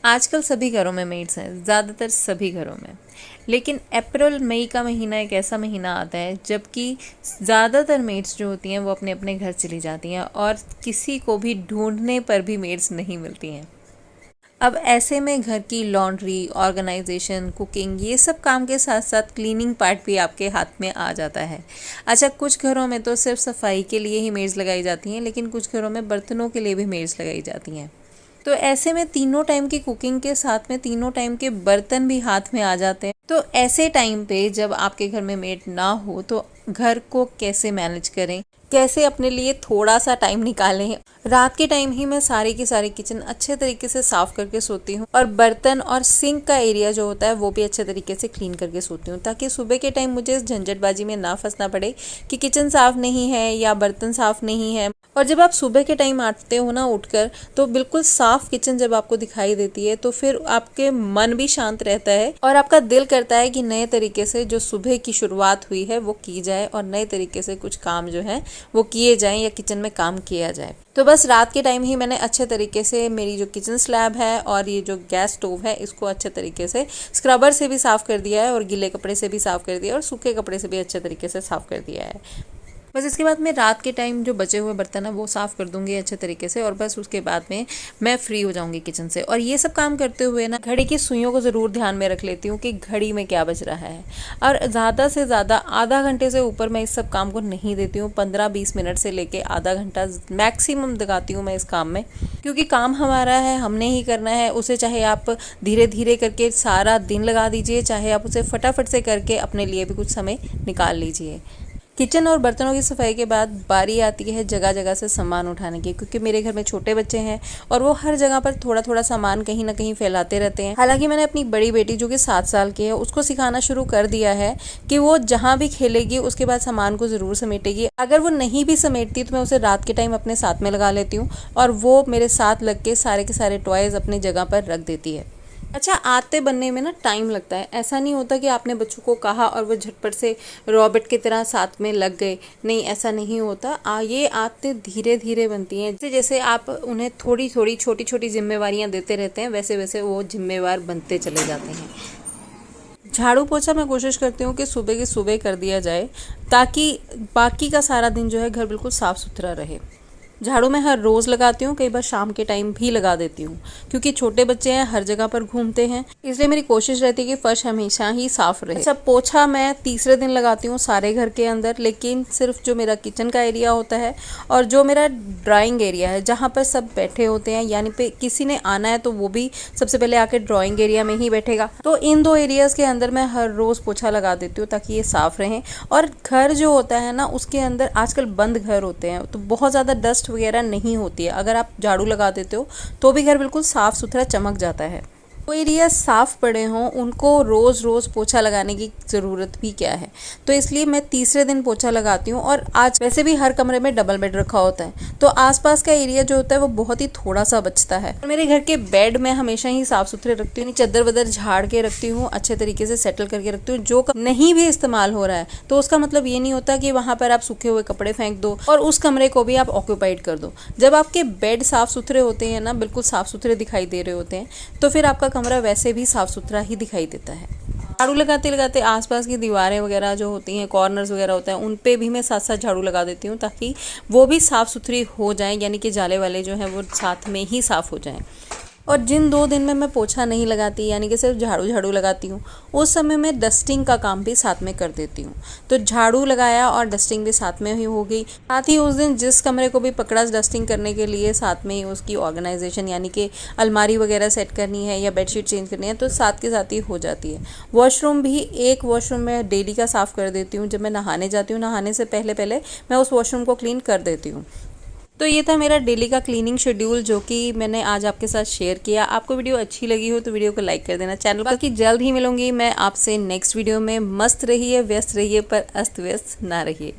आजकल सभी घरों में मेड्स हैं, ज़्यादातर सभी घरों में। लेकिन अप्रैल मई का महीना एक ऐसा महीना आता है जबकि ज़्यादातर मेड्स जो होती हैं वो अपने अपने घर चली जाती हैं और किसी को भी ढूंढने पर भी मेड्स नहीं मिलती हैं। अब ऐसे में घर की लॉन्ड्री, ऑर्गेनाइजेशन, कुकिंग, ये सब काम के साथ साथ क्लीनिंग पार्ट भी आपके हाथ में आ जाता है। अच्छा, कुछ घरों में तो सिर्फ सफाई के लिए ही मेड्स लगाई जाती हैं, लेकिन कुछ घरों में बर्तनों के लिए भी मेड्स लगाई जाती हैं। तो ऐसे में तीनों टाइम की कुकिंग के साथ में तीनों टाइम के बर्तन भी हाथ में आ जाते हैं। तो ऐसे टाइम पे जब आपके घर में मेड ना हो तो घर को कैसे मैनेज करें, कैसे अपने लिए थोड़ा सा टाइम निकालें। रात के टाइम ही मैं सारी की सारी किचन अच्छे तरीके से साफ करके सोती हूँ और बर्तन और सिंक का एरिया जो होता है वो भी अच्छे तरीके से क्लीन करके सोती हूँ, ताकि सुबह के टाइम मुझे इस झंझटबाजी में ना फंसना पड़े कि किचन साफ नहीं है या बर्तन साफ नहीं है। और जब आप सुबह के टाइम आते हो ना उठकर, तो बिल्कुल साफ किचन जब आपको दिखाई देती है तो फिर आपके मन भी शांत रहता है और आपका दिल करता है कि नए तरीके से जो सुबह की शुरुआत हुई है वो की जाए और नए तरीके से कुछ काम जो है वो किए जाएं या किचन में काम किया जाए। तो बस रात के टाइम ही मैंने अच्छे तरीके से मेरी जो किचन स्लैब है और ये जो गैस स्टोव है इसको अच्छे तरीके से स्क्रबर से भी साफ़ कर दिया है और गीले कपड़े से भी साफ़ कर दिया है और सूखे कपड़े से भी अच्छे तरीके से साफ़ कर दिया है। बस इसके बाद मैं रात के टाइम जो बचे हुए बर्तन है वो साफ़ कर दूंगी अच्छे तरीके से और बस उसके बाद में मैं फ्री हो जाऊंगी किचन से। और ये सब काम करते हुए ना घड़ी की सुइयों को ज़रूर ध्यान में रख लेती हूँ कि घड़ी में क्या बज रहा है। और ज़्यादा से ज़्यादा आधा घंटे से ऊपर मैं इस सब काम को नहीं देती हूँ। 15-20 मिनट से लेके आधा घंटा मैक्सिमम लगाती हूँ मैं इस काम में, क्योंकि काम हमारा है, हमने ही करना है उसे। चाहे आप धीरे धीरे करके सारा दिन लगा दीजिए, चाहे आप उसे फटाफट से करके अपने लिए भी कुछ समय निकाल लीजिए। किचन और बर्तनों की सफाई के बाद बारी आती है जगह जगह से सामान उठाने की, क्योंकि मेरे घर में छोटे बच्चे हैं और वो हर जगह पर थोड़ा थोड़ा सामान कहीं ना कहीं फैलाते रहते हैं। हालांकि मैंने अपनी बड़ी बेटी जो कि 7 साल की है उसको सिखाना शुरू कर दिया है कि वो जहाँ भी खेलेगी उसके बाद सामान को ज़रूर समेटेगी। अगर वो नहीं भी समेटती तो मैं उसे रात के टाइम अपने साथ में लगा लेती हूँ और वो मेरे साथ लग के सारे टॉयज़ अपनी जगह पर रख देती है। अच्छा, आते बनने में ना टाइम लगता है। ऐसा नहीं होता कि आपने बच्चों को कहा और वो झटपट से रॉबर्ट की तरह साथ में लग गए। नहीं, ऐसा नहीं होता। ये आते धीरे धीरे बनती हैं। जैसे जैसे आप उन्हें थोड़ी थोड़ी छोटी छोटी जिम्मेवारियां देते रहते हैं वैसे वैसे वो जिम्मेवार बनते चले जाते हैं। झाड़ू पोछा मैं कोशिश करती हूँ कि सुबह के सुबह कर दिया जाए, ताकि बाकी का सारा दिन जो है घर बिल्कुल साफ़ सुथरा रहे। झाड़ू मैं हर रोज़ लगाती हूँ, कई बार शाम के टाइम भी लगा देती हूँ, क्योंकि छोटे बच्चे हैं, हर जगह पर घूमते हैं, इसलिए मेरी कोशिश रहती है कि फर्श हमेशा ही साफ़ रहे। अच्छा, पोछा मैं तीसरे दिन लगाती हूँ सारे घर के अंदर, लेकिन सिर्फ जो मेरा किचन का एरिया होता है और जो मेरा ड्राइंग एरिया है जहाँ पर सब बैठे होते हैं, यानी पे किसी ने आना है तो वो भी सबसे पहले आके ड्राइंग एरिया में ही बैठेगा। तो इन 2 एरियाज़ के अंदर मैं हर रोज़ पोछा लगा देती हूँ ताकि ये साफ़ रहें। और घर जो होता है ना उसके अंदर आजकल बंद घर होते हैं तो बहुत ज़्यादा डस्ट वगैरह नहीं होती है। अगर आप झाड़ू लगा देते हो तो भी घर बिल्कुल साफ सुथरा चमक जाता है। वो एरिया साफ पड़े हों उनको रोज़ रोज़ पोछा लगाने की ज़रूरत भी क्या है, तो इसलिए मैं तीसरे दिन पोछा लगाती हूँ। और आज वैसे भी हर कमरे में डबल बेड रखा होता है तो आसपास का एरिया जो होता है वो बहुत ही थोड़ा सा बचता है। मेरे घर के बेड मैं हमेशा ही साफ सुथरे रखती हूँ, चद्दर वदर झाड़ के रखती हूँ, अच्छे तरीके से सेटल करके रखती हूँ। जो नहीं भी इस्तेमाल हो रहा है तो उसका मतलब ये नहीं होता कि वहाँ पर आप सूखे हुए कपड़े फेंक दो और उस कमरे को भी आप ऑक्यूपाइड कर दो। जब आपके बेड साफ सुथरे होते हैं ना, बिल्कुल साफ सुथरे दिखाई दे रहे होते हैं, तो फिर आपका कमरा वैसे भी साफ सुथरा ही दिखाई देता है। झाड़ू लगाते लगाते आसपास की दीवारें वगैरह जो होती हैं, कॉर्नर्स वगैरह होता है, उन पे भी मैं साथ साथ झाड़ू लगा देती हूँ ताकि वो भी साफ़ सुथरी हो जाएं, यानी कि जाले वाले जो हैं वो साथ में ही साफ़ हो जाएं। और जिन 2 दिन में मैं पोछा नहीं लगाती, यानी कि सिर्फ झाड़ू लगाती हूँ, उस समय मैं डस्टिंग का काम भी साथ में कर देती हूँ। तो झाड़ू लगाया और डस्टिंग भी साथ में ही हो गई। साथ ही उस दिन जिस कमरे को भी पकड़ा डस्टिंग करने के लिए, साथ में ही उसकी ऑर्गेनाइजेशन, यानी कि अलमारी वगैरह सेट करनी है या बेडशीट चेंज करनी है, तो साथ के साथ ही हो जाती है। वॉशरूम भी, एक वॉशरूम मैं डेली का साफ़ कर देती हूँ। जब मैं नहाने जाती हूँ, नहाने से पहले मैं उस वॉशरूम को क्लीन कर देती हूँ। तो ये था मेरा डेली का क्लीनिंग शेड्यूल जो कि मैंने आज आपके साथ शेयर किया। आपको वीडियो अच्छी लगी हो तो वीडियो को लाइक कर देना। चैनल पर कि जल्द ही मिलूंगी मैं आपसे नेक्स्ट वीडियो में। मस्त रहिए, व्यस्त रहिए, पर अस्त व्यस्त ना रहिए।